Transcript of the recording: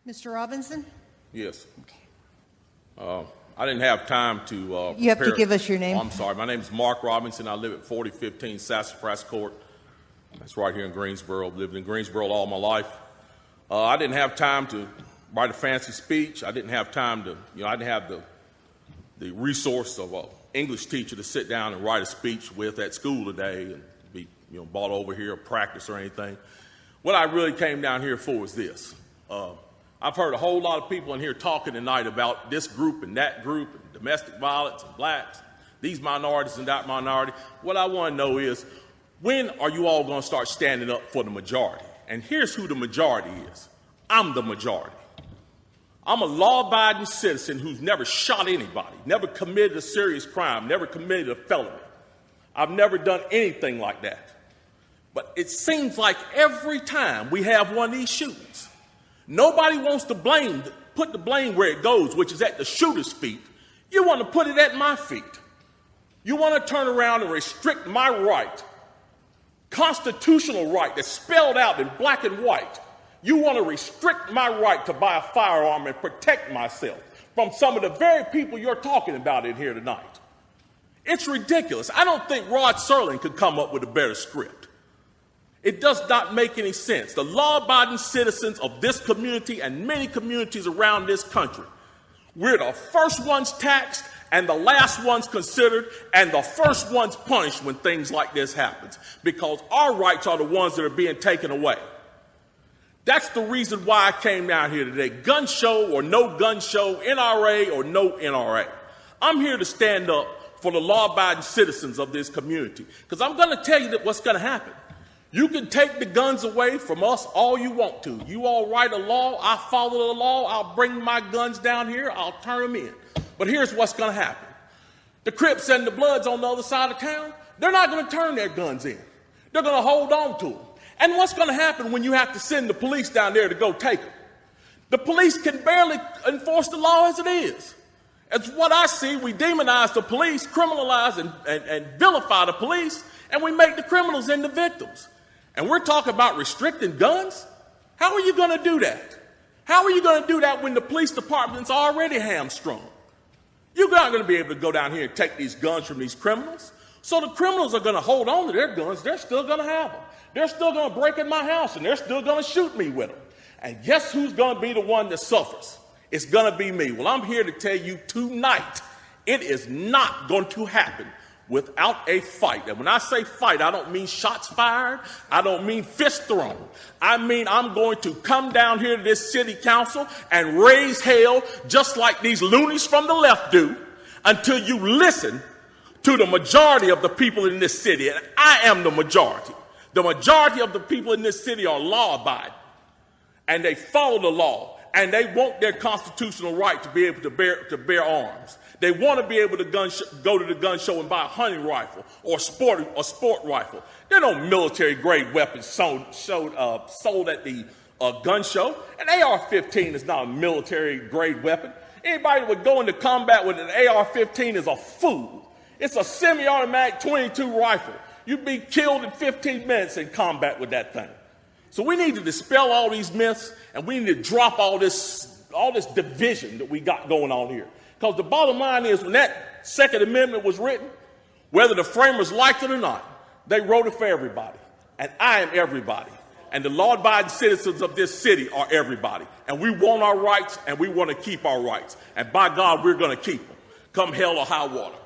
Mr. Robinson? Yes. I didn't have time to You have to give us your name. Oh, I'm sorry. My name is Mark Robinson. I live at 4015 Sassafras Court. That's right here in Greensboro. I've lived in Greensboro all my life. I didn't have time to write a fancy speech. I didn't have time to, I didn't have the resource of an English teacher to sit down and write a speech with at school today and be, brought over here or practice or anything. What I really came down here for is this. I've heard a whole lot of people in here talking tonight about this group and that group, and domestic violence and blacks, these minorities and that minority. What I want to know is, when are you all going to start standing up for the majority? And here's who the majority is. I'm the majority. I'm a law-abiding citizen who's never shot anybody, never committed a serious crime, never committed a felony. I've never done anything like that. But it seems like every time we have one of these shootings, nobody wants to put the blame where it goes, which is at the shooter's feet. You want to put it at my feet. You want to turn around and restrict my right, constitutional right that's spelled out in black and white. You want to restrict my right to buy a firearm and protect myself from some of the very people you're talking about in here tonight. It's ridiculous. I don't think Rod Serling could come up with a better script. It does not make any sense. The law-abiding citizens of this community and many communities around this country, we're the first ones taxed and the last ones considered and the first ones punished when things like this happens, because our rights are the ones that are being taken away. That's the reason why I came down here today. Gun show or no gun show, NRA or no NRA. I'm here to stand up for the law-abiding citizens of this community, because I'm going to tell you what's going to happen. You can take the guns away from us all you want to. You all write a law, I follow the law, I'll bring my guns down here, I'll turn them in. But here's what's going to happen. The Crips and the Bloods on the other side of town, they're not going to turn their guns in. They're going to hold on to them. And what's going to happen when you have to send the police down there to go take them? The police can barely enforce the law as it is. As what I see, we demonize the police, criminalize and vilify the police, and we make the criminals into victims. And we're talking about restricting guns? How are you going to do that? How are you going to do that when the police department's already hamstrung? You're not going to be able to go down here and take these guns from these criminals. So the criminals are going to hold on to their guns. They're still going to have them. They're still going to break in my house, and they're still going to shoot me with them. And guess who's going to be the one that suffers? It's going to be me. Well, I'm here to tell you tonight, it is not going to happen without a fight. And when I say fight, I don't mean shots fired. I don't mean fist thrown. I mean I'm going to come down here to this city council and raise hell just like these loonies from the left do until you listen to the majority of the people in this city. And I am the majority. The majority of the people in this city are law-abiding, and they follow the law, and they want their constitutional right to be able to bear arms. They want to be able to go to the gun show and buy a hunting rifle or a sport rifle. There are no military-grade weapons sold at the gun show. An AR-15 is not a military-grade weapon. Anybody that would go into combat with an AR-15 is a fool. It's a semi-automatic .22 rifle. You'd be killed in 15 minutes in combat with that thing. So we need to dispel all these myths, and we need to drop all this division that we got going on here. Because the bottom line is, when that Second Amendment was written, whether the framers liked it or not, they wrote it for everybody. And I am everybody. And the law-abiding citizens of this city are everybody. And we want our rights, and we want to keep our rights. And by God, we're going to keep them, come hell or high water.